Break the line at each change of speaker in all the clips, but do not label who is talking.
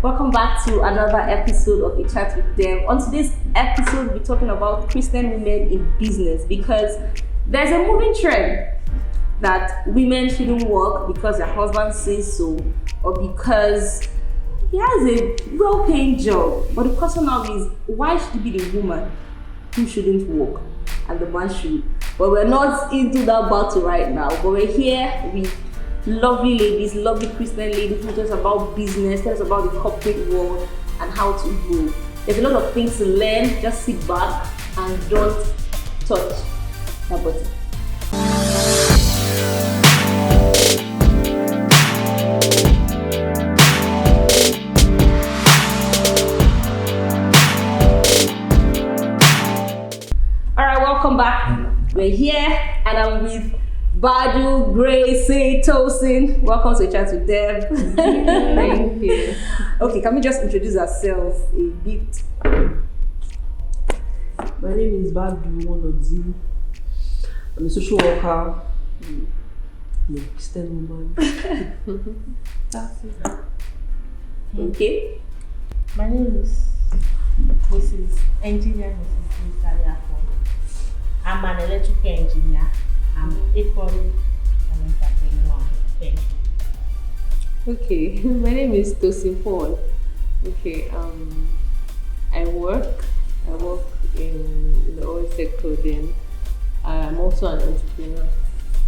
Welcome back to another episode of A Chat with Them. On today's episode, we'll be talking about Christian women in business because there's a moving trend that women shouldn't work because their husband says so or because he has a well-paying job. But the question now is, why should it be the woman who shouldn't work and the man should? But we're not into that battle right now. But we're here with lovely ladies, lovely Christian ladies who tell us about business, tell us about the corporate world and how to grow. There's a lot of things to learn. Just sit back and don't touch that button. Alright, welcome back. We're here and I'm with Badu, Grace, Tosin. Welcome to A Chat with Them.
Thank you.
Okay, can we just introduce ourselves a bit?
My name is Badu Monodi. I'm a social worker. I'm a Christian woman.
That's it.
Okay.
My name is Mrs. Engineer Mrs. Lisa. I'm an electrical engineer. I'm equally an entrepreneur. Thank you.
Okay, my name is Tosin Paul. Okay, I work in the oil sector. Then I'm also an entrepreneur.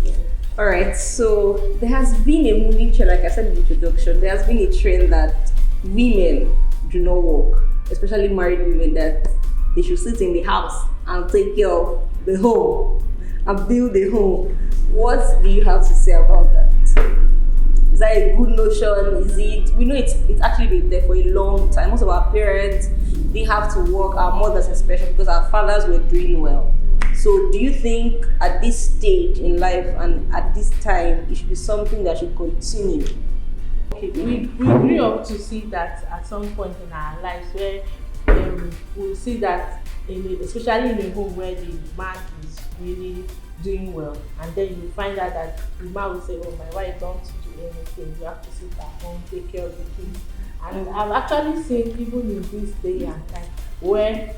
Yeah.
All right. So there has been a moving trend, like I said in the introduction. There has been a trend that women do not work, especially married women, that they should sit in the house and take care of the home and build a home. What do you have to say about that? Is that a good notion? Is it? We know it's actually been there for a long time. Most of our parents didn't have to work, our mothers especially, because our fathers were doing well. So do you think at this stage in life and at this time it should be something that should continue?
Okay, we grew up to see that at some point in our lives where we'll see that especially in a home where the man is really doing well, and then you find out that the man will say, oh, my wife don't do anything, you have to sit at home, take care of the kids. And I've actually seen, even in this day and time, where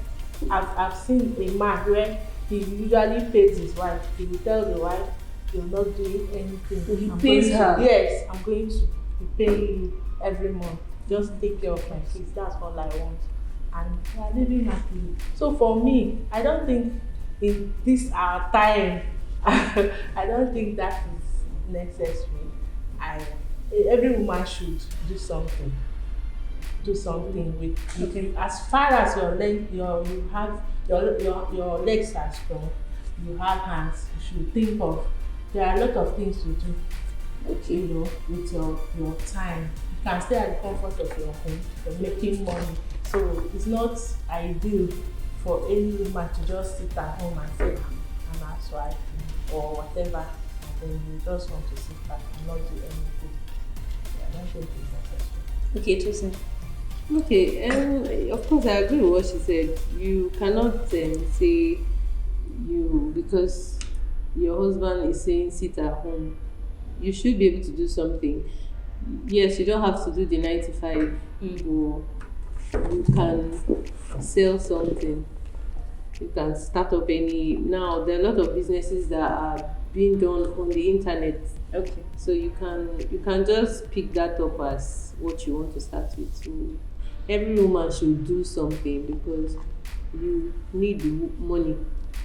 I've seen a man where he usually pays his wife. He will tell the wife, you're not doing anything.
So he pays her?
Yes, I'm going to be paying you every month. Just take care of my kids, that's all I want. And we are living happily. So for me, I don't think in this our time, I don't think that is necessary. Every woman should do something. Do something with okay. As far as your legs are strong, you have hands. You should think of. There are a lot of things to do. Okay, you know, with your time. You can stay at the comfort of your home. You're making money. So it's not ideal for any woman to just sit at home and say, I'm a housewife or whatever, and then you just want to sit back and not do anything. I don't think it's necessary.
Okay, Tosin.
Okay, of course I agree with what she said. You cannot say because your husband is saying sit at home, you should be able to do something. Yes, you don't have to do the 9 to 5, or you can sell something. You can start up any. Now there are a lot of businesses that are being done on the internet.
Okay.
So you can just pick that up as what you want to start with. So every woman should do something because you need the money.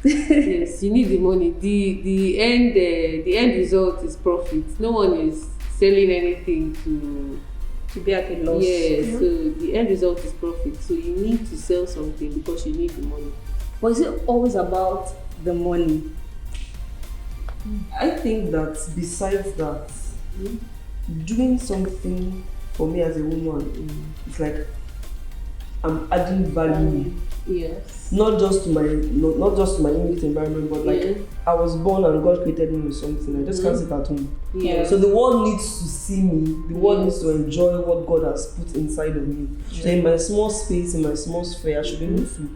Yes, you need the money. The end result is profit. No one is selling anything to
be at a loss.
Yeah, so the end result is profit. So you need to sell something because you need the money.
But is it always about the money?
I think that besides that, doing something for me as a woman, it's like I'm adding value.
Yes.
Not just to my immediate environment, but like I was born and God created me with something. I just can't sit at home.
Yeah.
So the world needs to see me. The world needs to enjoy what God has put inside of me. So in my small space, in my small sphere, I should be able to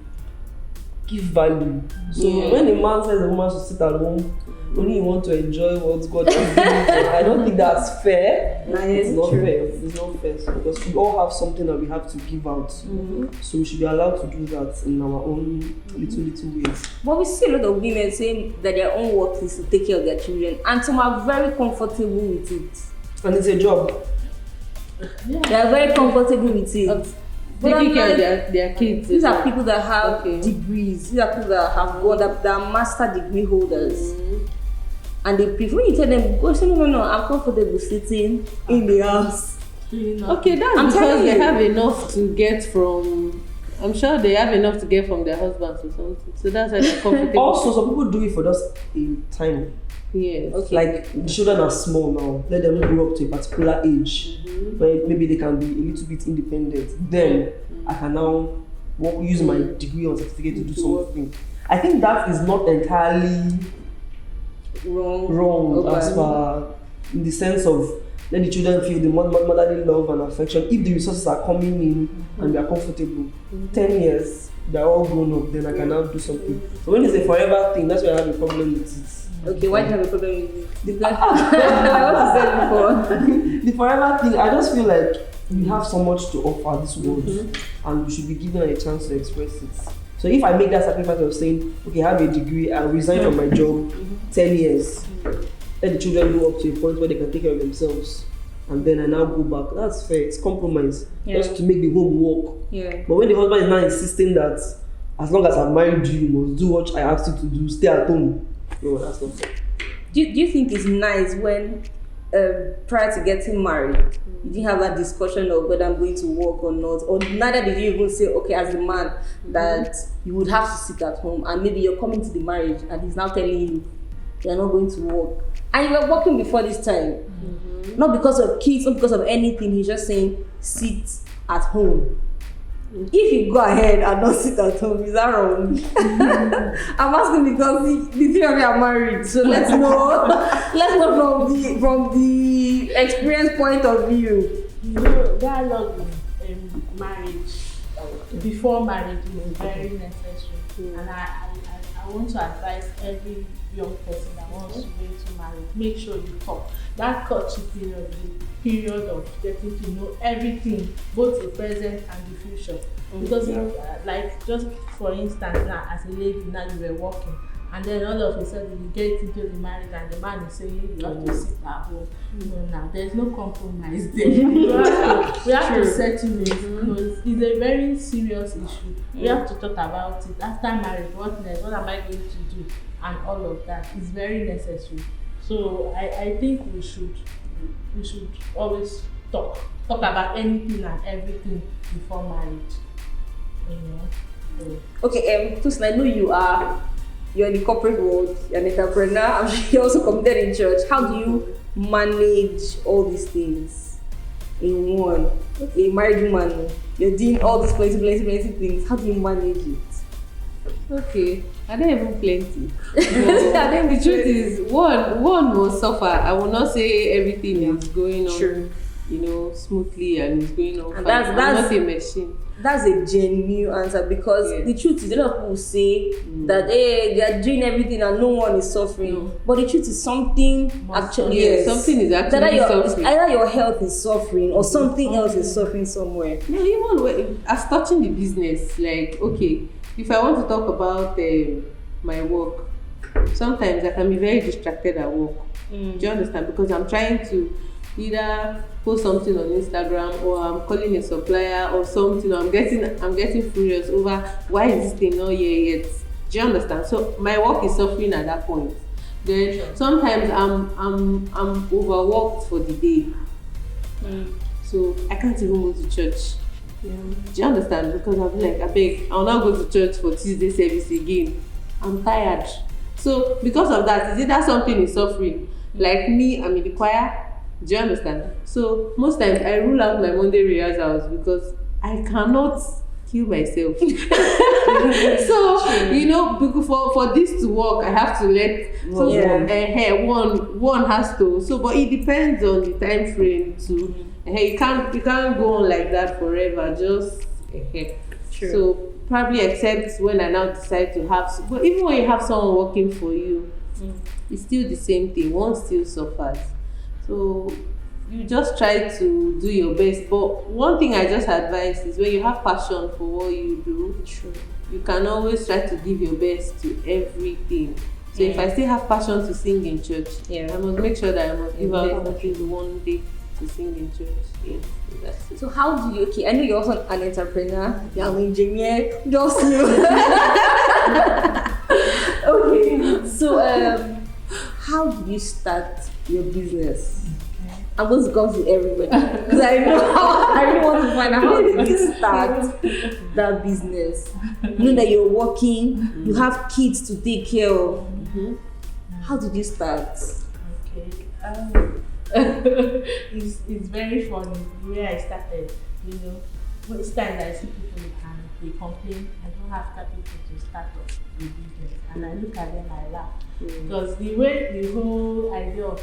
give value. So when a man says a woman should sit at home, only you want to enjoy what God is giving, I don't think that's fair. It's not fair. It's not fair. So, because we all have something that we have to give out. So we should be allowed to do that in our own little ways.
But we see a lot of women saying that their own work is to take care of their children, and some are very comfortable with it.
And it's a job.
They are very comfortable with it.
Taking care of their kids.
These are people that have degrees. These are people that have got that are master degree holders. And they prefer, when you tell them, go say, no, I'm comfortable sitting in the house.
Okay, that's because they have enough to get from, I'm sure they have enough to get from their husbands or something. So that's why they're comfortable.
Also, some people do it for just a time.
Yes.
Okay.
Like, the children are small now. Let them grow up to a particular age where maybe they can be a little bit independent. Then I can now use my degree or certificate to do something. I think that is not entirely wrong as far in the sense of let the children feel the motherly love and affection. If the resources are coming in and they are comfortable, 10 years, they're all grown up, then I can now do something. But when it's a forever thing, that's why I have a problem with it.
Okay, why do you have a problem with it? I want to say before.
The forever thing, I just feel like we have so much to offer this world and we should be given a chance to express it. So if I make that sacrifice of saying, okay, I have a degree, I'll resign from my job, 10 years, let the children go up to a point where they can take care of themselves, and then I now go back, that's fair, it's compromise, just to make the home work. But when the husband is now insisting that as long as I'm married you must do what I asked you to do, stay at home, no, that's not fair.
Do you think it's nice when prior to getting married, you didn't have that discussion of whether I'm going to work or not, or neither did you even say, okay, as the man, that you would have to sit at home, and maybe you're coming to the marriage and he's now telling you you're not going to work, and you were working before this time, not because of kids, not because of anything, he's just saying sit at home. If you go ahead and not sit at home, is that wrong? I'm asking because the three of you are married, so let's know from the experience point of view.
You know, dialogue in marriage, before marriage, is very necessary, and I want to advise every young person that wants to go into marriage, make sure you talk. That courtship period is a period of getting to know everything, both the present and the future. Because like, just for instance, now as a lady, now you were working, and then all of a sudden you get into the marriage and the man is saying you have to sit at home. Now there's no compromise there. we have to settle it, because it's a very serious issue. We have to talk about it after marriage. What next? What am I going to do? And all of that is very necessary. So I think we should always talk about anything and everything before marriage.
Okay, Tosin, I know you're in the corporate world, you're an entrepreneur, I'm sure you're also committed in church. How do you manage all these things in one? A married woman, you're doing all these plenty things. How do you manage it?
Okay, I don't even plenty. I think the truth is one will suffer. I will not say everything is going on, smoothly and it's going on.
And
fine.
that's
I'm not a machine.
That's a genuine answer, because the truth is a lot of people say that they are doing everything and no one is suffering. But the truth is something
something is actually suffering.
Either your health is suffering or something else is suffering somewhere.
No, even as touching the business, like, okay, if I want to talk about my work, sometimes I can be very distracted at work. Do you understand? Because I'm trying to either post something on Instagram, or I'm calling a supplier or something, or I'm getting furious over why is this thing not here yet. Do you understand? So my work is suffering at that point. Then sometimes I'm overworked for the day. So I can't even go to church. Do you understand? Because I'm like, I beg, I'll not go to church for Tuesday service again. I'm tired. So because of that, is it that something is suffering? Like me, I'm in the choir. Do you understand? So most times I rule out my Monday rehearsals because I cannot kill myself. So for this to work, I have to let one has to. So, but it depends on the time frame too. You can't go on like that forever. Just
True.
So probably except when I now decide to have, but even when you have someone working for you, it's still the same thing. One still suffers. So you just try to do your best. But one thing I just advise is when you have passion for what you do, you can always try to give your best to everything. So if I still have passion to sing in church, I must make sure that I must give out at least one day to sing in church. Yeah, so that's it.
So how do you? Okay, I know you're also an entrepreneur. You're an engineer. Just you. Okay. So how did you start your business? I'm going to go to everybody because I know I really want to find out how did you start that business. You know that you're working, you have kids to take care of. How did you start?
Okay. It's very funny the way I started. You know, most times I see people and they complain, I don't have capital to start up a business, and I look at them, I laugh because the way the whole idea of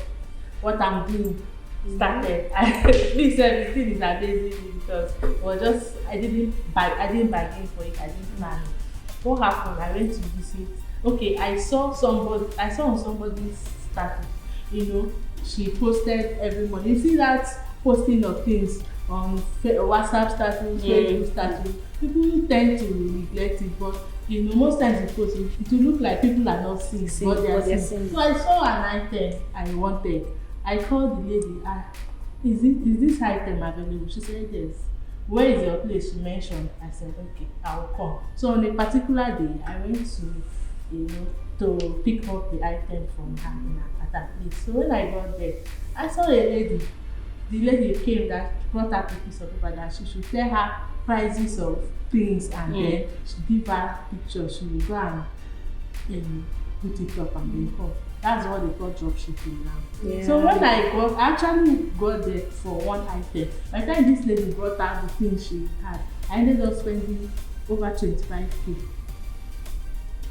what I'm doing started, this everything is amazing because it was just I didn't bargain for it, I didn't plan it. What happened? I went to visit. Okay, I saw on somebody's status, you know, she posted every morning. You see that posting of things on WhatsApp status, Facebook status, people tend to neglect it, but you know, most times you post it will look like people are not seeing what they are seeing. So I saw an item I wanted. I called the lady, is this item available? She said yes. Where is your place? She mentioned. I said okay, I will come. So on a particular day, I went to, you know, to pick up the item from her at that place. So when I got there, I saw a lady. The lady came that brought out a piece of paper that she should tell her prices of things and then she give her pictures. She will go and put it up and then come. That's what they call drop shipping now. Yeah. So when I actually got there for one item. By the time this lady brought out the things she had, I ended up spending over 25k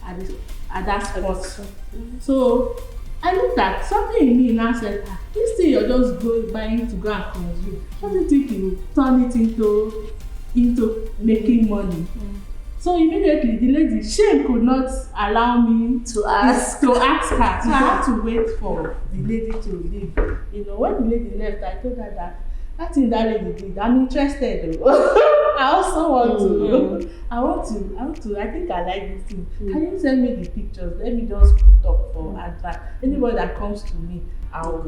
at that spot. So I looked at something in me now said, this thing you're just buying to go and consume. What do you think you turn it into making money? So immediately the lady, shame could not allow me to ask her. So I had to wait for the lady to leave. You know, when the lady left, I told her that thing that lady did, I'm interested. I also want to. I think I like this thing. Can you send me the pictures? Let me just put up for advert. Anybody that comes to me, I'll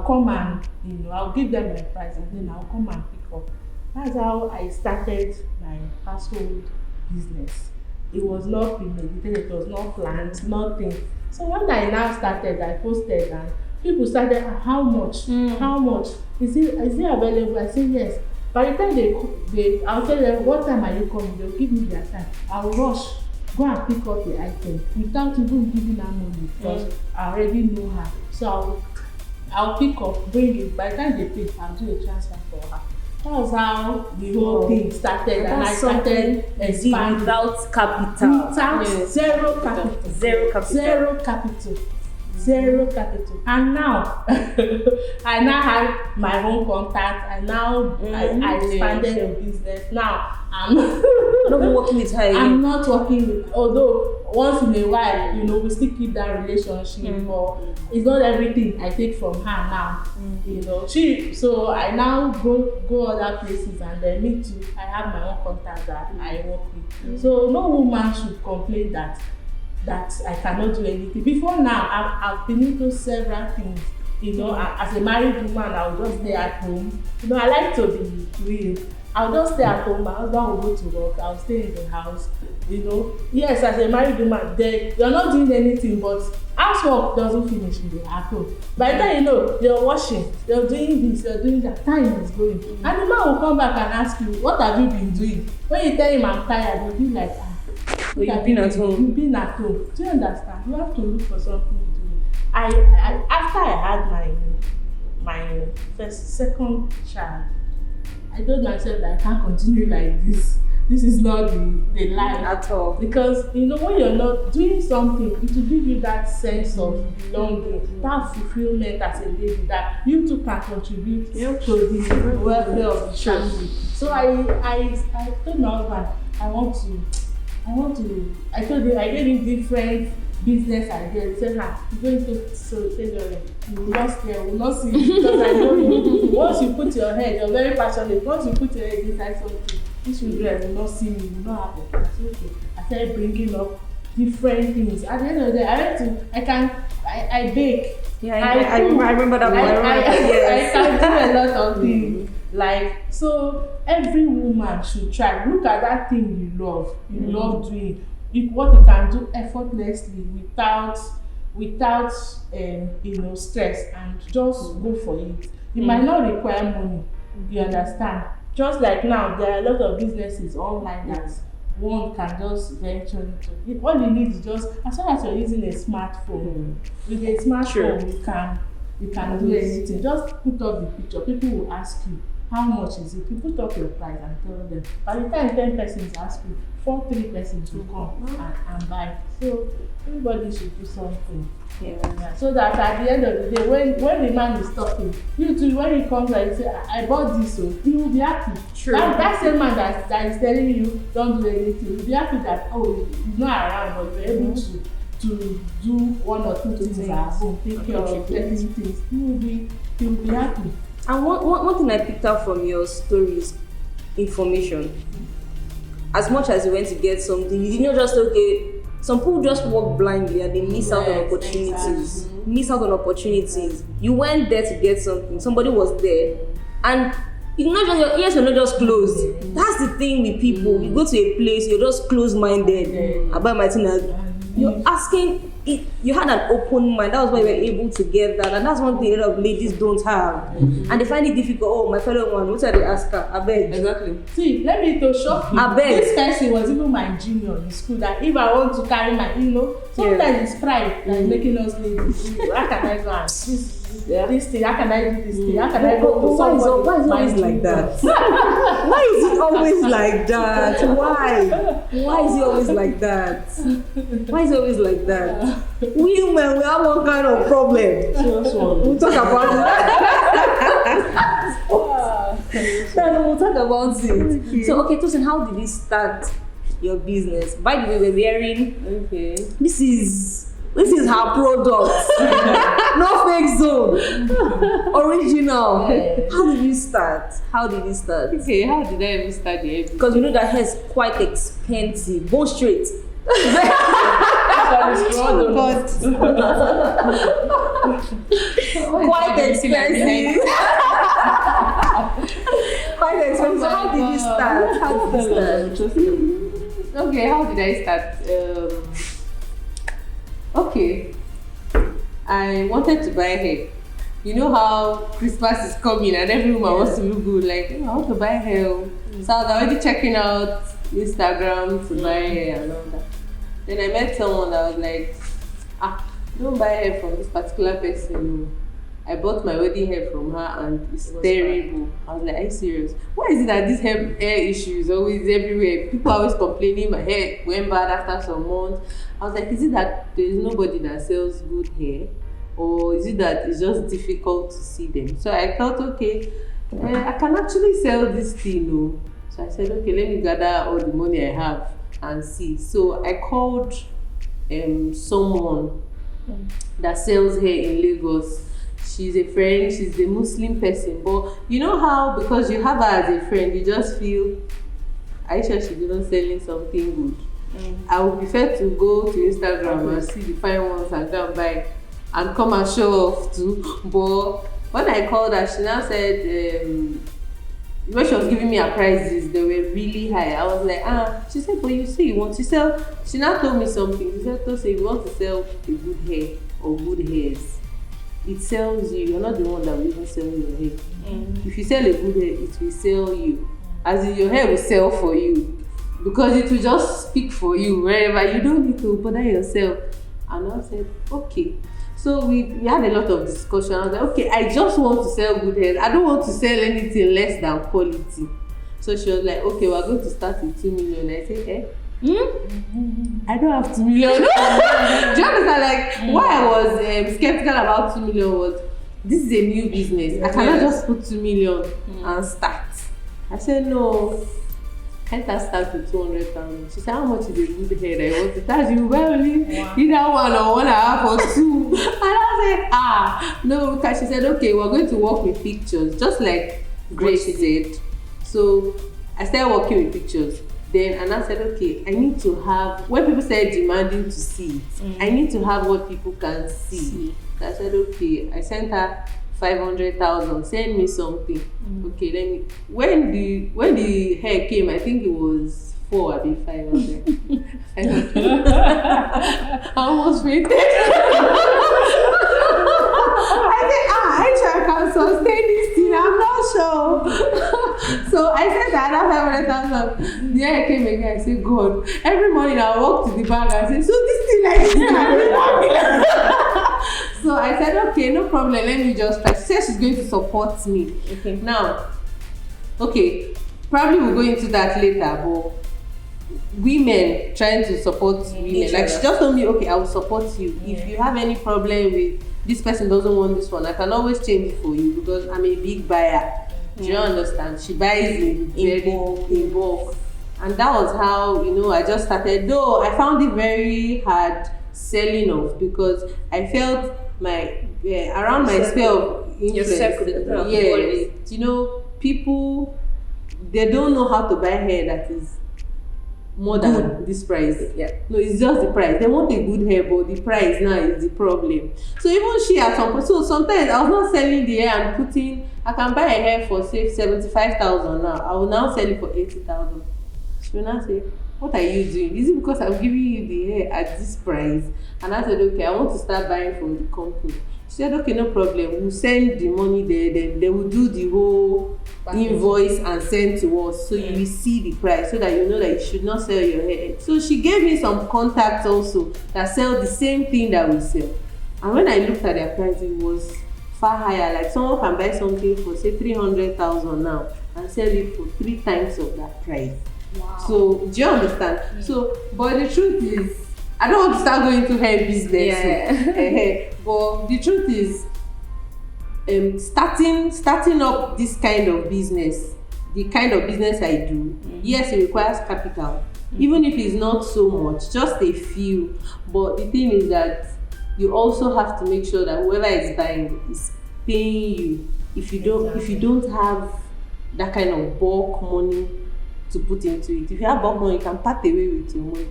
come and you know, I'll give them my price and then I'll come and pick up. That's how I started my household business. It was not premeditated, it was not planned, nothing. So when I now started, I posted and people started, how much? How much? Is it available? I said yes. By the time I'll tell them, what time are you coming? They'll give me their time. I'll rush, go and pick up the item without even giving her money because I already know her. So I'll pick up, bring it. By the time they pay, I'll do a transfer for her. That was how the whole thing started, and I started expanding
without capital.
Zero capital. And now I now have my own contact, and now I expanded the business. Now I'm
not working with her.
I'm not working with, although once in a while, you know, we still keep that relationship, but it's not everything I take from her now. You know, so I now go other places, and then me too, I have my own contact that I work with. So no woman should complain that I cannot do anything. Before now, I've been into several things. You know, as a married woman, I'll just stay at home. You know, I like to be real. I'll just stay at home. My husband will go to work. I'll stay in the house. You know, yes, as a married woman, you're not doing anything, but housework doesn't finish in the at home. By the time you know, you're washing, you're doing this, you're doing that, time is going. And the man will come back and ask you, what have you been doing? When you tell him I'm tired, he'll be like,
you've been at home.
You've been at home. Do you understand? You have to look for something to do. After I had my second child, I told myself that I can't continue like this. This is not the life
at all.
Because you know, when you're not doing something, it will give you that sense of belonging, that fulfillment as a lady that you too can contribute to the welfare of the family. So I told my husband, I want to I told him, I gave him different business ideas. He said, you're going to so tailoring. You will not stay, I will not see you because I know you. Once you put your head, you're very passionate. Once you put your head inside something, this children will not see me, will not have a class. Okay. I started bringing up different things. At the end of the day, I bake.
Yeah, I remember that one.
I can do a lot of things. Like, so every woman should try. Look at that thing you love doing. What you can do effortlessly without stress, and just go for it. It might not require money. You understand? Just like now, there are a lot of businesses online that one can just venture into. All you need is just, as long as you're using a smartphone. With a smartphone, you can do anything. Just put up the picture. People will ask you, how much is it? You put up your price and tell them. By the time 10 persons ask you, 3 persons will come and buy. So everybody should do something. Yeah. So that at the end of the day, when the man is talking, you too, when he comes and say, I bought this, so he will be happy.
True.
That same man that is telling you, don't do anything, he will be happy that, he's not around, but you're able to do 1 or 2 things at home, take care of 30 things. He will be happy.
And one thing I picked up from your story is information. As much as you went to get something, you didn't just some people just walk blindly and they miss out on opportunities.
Exactly.
Miss out on opportunities. You went there to get something. Somebody was there, and your ears were not just closed. That's the thing with people. You go to a place, you're just closed-minded about my thing. You're asking. You had an open mind. That was why you were able to get that, and that's one thing a lot of ladies don't have, and they find it difficult. Oh, my fellow one, what are they ask her? I beg.
Exactly.
See, let me to shock you.
I beg.
This person was even my junior in school. That if I want to carry my, sometimes it's pride that is making us ladies. How can I go and this thing? How can I do this thing? How can I go to somebody?
Why is it always like that? Why is it always like that? Why is it always like that? Why is it always like that? Women, we have one kind of problem. We'll talk about it. We'll talk about it. So, okay, Tosin, how did you start your business? By the way, we're wearing.
Okay.
This is her product. No fake zone. Original. How did you start?
Okay, how did I even start the episode?
Because we know that hair is quite expensive. Bone straight. Quite expensive. Quite expensive. So how did you start?
Okay, how did I start? Okay, I wanted to buy hair. You know how Christmas is coming and every woman wants to look good. Like, I want to buy hair. So I was already checking out Instagram to buy hair and all that. Then I met someone that was like, don't buy hair from this particular person. I bought my wedding hair from her and it's terrible. I was like, are you serious? Why is it that this hair issue is always everywhere? People are always complaining my hair went bad after some months. I was like, is it that there is nobody that sells good hair? Or is it that it's just difficult to see them? So I thought, okay, I can actually sell this thing. So I said, okay, let me gather all the money I have and see. So I called someone that sells hair in Lagos. She's a friend, she's a Muslim person, but you know how because you have her as a friend, you just feel, are you sure she's not selling something good? I would prefer to go to Instagram and see the fine ones and go and buy and come and show off too. But when I called her, she now said, when she was giving me her prices, they were really high. I was like, she said, but you see, you want to sell, she now told me something. She said, if you want to sell a good hair or good hairs, it sells you. You're not the one that will even sell your hair. If you sell a good hair, it will sell you. As in, your hair will sell for you. Because it will just speak for you wherever. You don't need to bother yourself. And I said, okay. So we had a lot of discussion. I was like, okay, I just want to sell good hair. I don't want to sell anything less than quality. So she was like, okay, we're going to start with 2 million. I said, I don't have 2 million. Do you understand? Like, why I was skeptical about 2 million was, this is a new business. I cannot just put 2 million and start. I said, no, I can't start with 200,000. She said, how much is a good hair that I want to start? You buy only either 1 or 1.5 or 2. And I said, no, because she said, okay, we're going to work with pictures, just like Grace said. So I started working with pictures. Then and I said, okay, I need to have, when people say demanding to see it, I need to have what people can see. So I said, okay, I sent her 500,000, send me something. Okay, let me, when the hair came, I think it was 4 or 500. I almost fainted. I said, I can sustain this thing, I'm not sure. So I said that another 500,000. The hair came again, I said, God, every morning I walk to the bank and say, so this thing like this can be. So I said, okay, no problem, let me just try. She said she's going to support me. Okay. Now, okay, probably we'll go into that later, but women trying to support women. Like, she just told me, okay, I will support you. If you have any problem with this person doesn't want this one, I can always change it for you because I'm a big buyer. Do you understand? She buys in bulk. And that was how, I just started. Though I found it very hard selling off because I felt around my sphere of influence. People, they don't know how to buy hair that is more than this price. No, it's just the price. They want a good hair, but the price now is the problem. So even she at some point, so sometimes I was not selling the hair and I can buy a hair for say 75,000 now. I will now sell it for 80,000. She will now say, what are you doing? Is it because I'm giving you the hair at this price? And I said, okay, I want to start buying from the company. She said, okay, no problem. We'll send the money there, then they will do the whole invoice and send to us. So you will see the price so that you know that you should not sell your hair. So she gave me some contacts also that sell the same thing that we sell. And when I looked at their price, it was far higher. Like someone can buy something for say 300,000 now and sell it for 3 times of that price. Wow. So do you understand? So, but the truth is, I don't want to start going to hair business. But the truth is, starting up this kind of business, the kind of business I do, yes, it requires capital. Even if it's not so much, just a few. But the thing is that you also have to make sure that whoever is buying is paying you. If you don't have that kind of bulk money to put into it. If you have bulk money, you can part away with your money.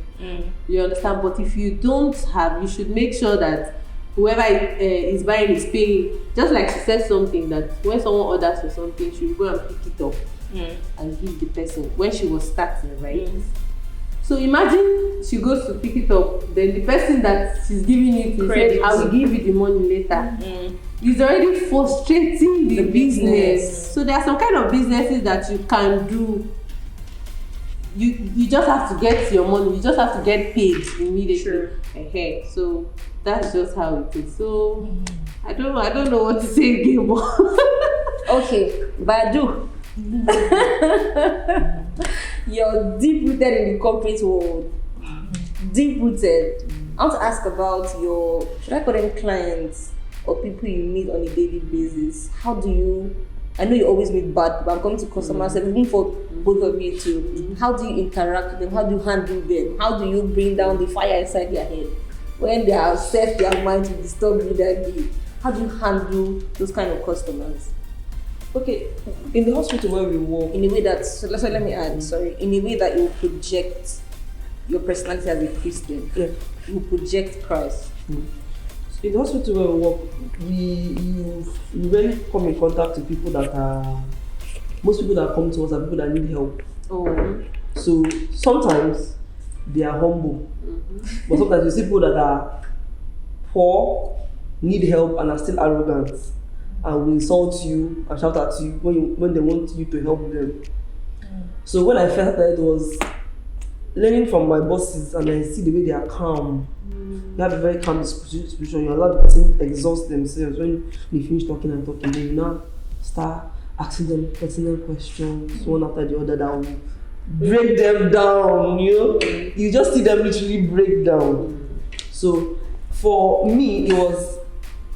You understand? But if you don't have, you should make sure that whoever is buying is paying. Just like she said something, that when someone orders for something, she will go and pick it up and give the person when she was starting, right? So imagine she goes to pick it up, then the person that she's giving it to said, I will give you the money later. It's already frustrating the business. So there are some kind of businesses that you can do. You just have to get your money. You just have to get paid immediately. Sure. So that's just how it is. So I don't know what to say again.
Okay, Badu. You're deep rooted in the corporate world. Deep rooted. I want to ask about your, should I call them clients or people you meet on a daily basis? How do you? I know you always meet bad, but I'm coming to customers, even for both of you too. How do you interact with them? How do you handle them? How do you bring down the fire inside their head when they are set their mind to disturb you that day? How do you handle those kind of customers?
Okay, in the hospital where we work,
in a way that, so let me add, in a way that you project your personality as a Christian. You project Christ.
In the hospital where we work, you really come in contact with people that are, most people that come to us are people that need help. So sometimes they are humble, but sometimes you see people that are poor, need help, and are still arrogant, and will insult you and shout at you when they want you to help them. So when I felt that, it was learning from my bosses, and I see the way they are calm. You have a very calm disposition. You allow the person to exhaust themselves. When they finish talking, then you now start asking them personal questions, one after the other, that will break them down. You just see them literally break down. So for me,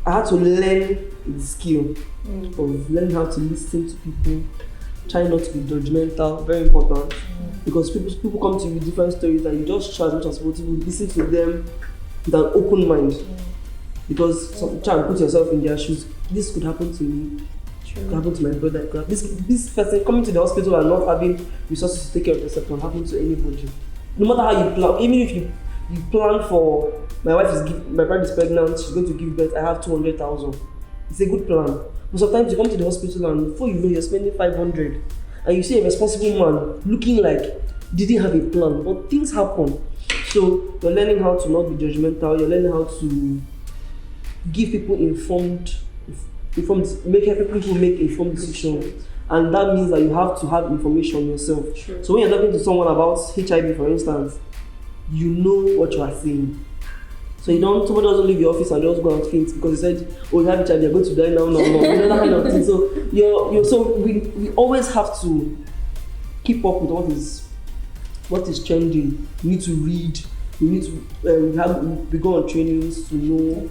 I had to learn the skill of learning how to listen to people, try not to be judgmental, very important. because people come to you with different stories, and you just try as much as possible, listen to them with an open mind. Because try and put yourself in their shoes. This could happen to me. It could happen to my brother. This person coming to the hospital and not having resources to take care of yourself can happen to anybody. No matter how you plan, even if you plan for my bride is pregnant, she's going to give birth, I have 200,000. It's a good plan. But sometimes you come to the hospital and before you know you're spending 500, and you see a responsible man looking like didn't have a plan, but things happen. So you're learning how to not be judgmental. You're learning how to give people make people make informed decisions, and that means that you have to have information yourself.
True.
So when you're talking to someone about HIV, for instance, you know what you are saying. So somebody doesn't leave your office and just go and faint because they said, "Oh, you have HIV, you're going to die now." No, you know that kind of thing. So we always have to keep up with what is trending. We need to read. We need to we go on trainings to know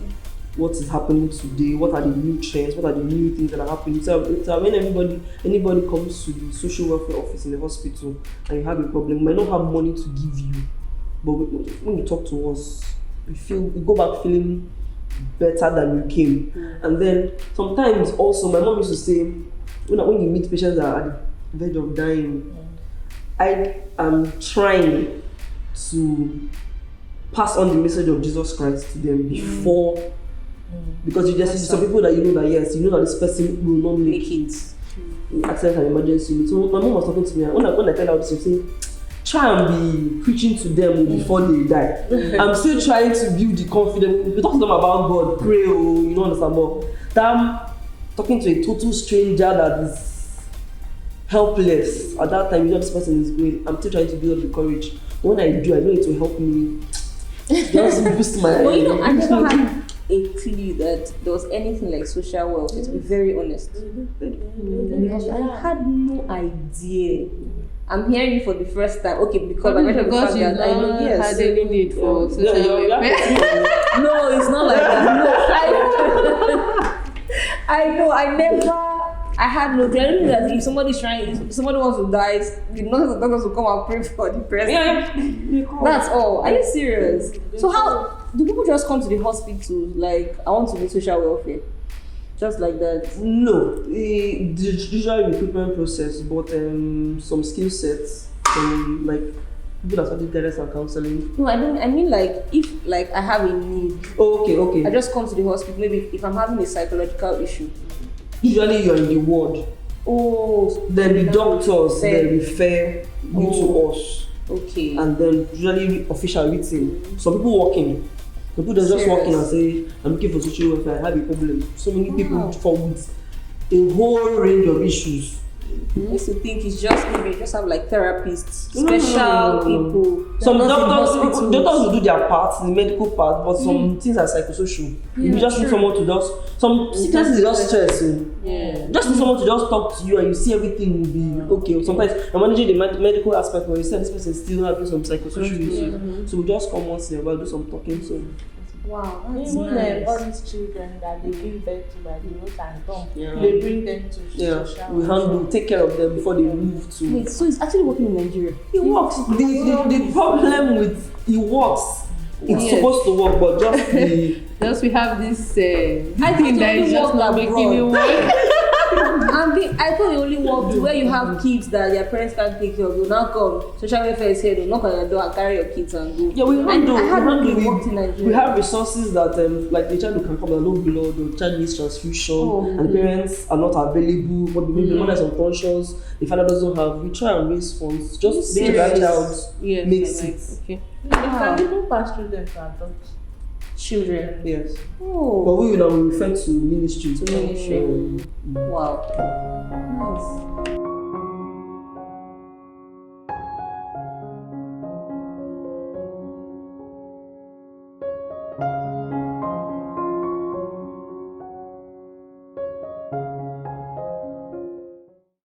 what is happening today, what are the new trends, what are the new things that are happening. So when anybody comes to the social welfare office in the hospital and you have a problem, we might not have money to give you, but when you talk to us, we go back feeling better than you came. And then sometimes also, my mom used to say, when you meet patients that are at the verge of dying, I am trying to pass on the message of Jesus Christ to them before. Because you just see some people that you know that this person will not make it. Accident and emergency. So my mom was talking to me, and when I tell her this, she said, try and be preaching to them before they die. I'm still trying to build the confidence. We talk to them about God, pray, you know, understand, but I'm talking to a total stranger that is helpless. At that time, you know this person is going. I'm still trying to build up the courage. When I do, I know it will help me. Just boost my.
Well, I never had a clue that there was anything like social welfare, to be very honest. I had no idea. I'm hearing it for the first time. Okay, because I mentioned the fact that I know, yes.
Had any need for social welfare.
No, it's not like that. No, I know. I had no clue. I knew that if somebody wants to die, the doctors will come and pray for the person.
Yeah.
That's all. Are you serious? So how do people just come to the hospital like, I want to do social welfare? Just like that?
No, the usual recruitment process, but some skill sets, like people that study guidance and counseling.
No, I mean like if like I have a need.
Oh, okay.
I just come to the hospital. Maybe if I'm having a psychological issue.
Usually you're in the ward.
Oh,
Then the doctors they refer you to us.
Okay.
And then usually official written. Some people walk in. Some people just walk in and say, I'm looking for social welfare, I have a problem. So many people come with a whole range of issues.
I used to think it's just maybe just have like therapists, special people.
Some doctors will do their part, the medical part, but some things are psychosocial. You just need someone to some sicknesses is just stress. Just need someone to just talk to you and you see everything will be okay. Sometimes I'm managing the medical aspect, but you see this person is still having some psychosocial issues. So we just come once in a while, do some talking. So
wow, that's
Even
nice.
all these children that they give birth to by the road and dump, they bring them to social
we take care of them before they move to.
Wait, so it's actually working in Nigeria?
It works. The problem with it works. It's supposed to work, but just the
Just we have this thing
thought
that
it
is just
only
not
worked
making it
abroad.
work.
I thought it only worked where you have kids that their parents can't take care of. You now come, social welfare is here, they'll knock on your door and carry your kids and go.
Yeah, we handle.
I had it worked in Nigeria.
We have resources that like the child who can come and low blood, the child needs transfusion, and the parents are not available, but maybe the mother is unconscious, the father doesn't have. We try and raise funds just make that child makes it.
Okay.
Can people pass through them to adopt
children?
Yes.
Oh,
But we now refer to ministry.
To ministry. Wow. Nice.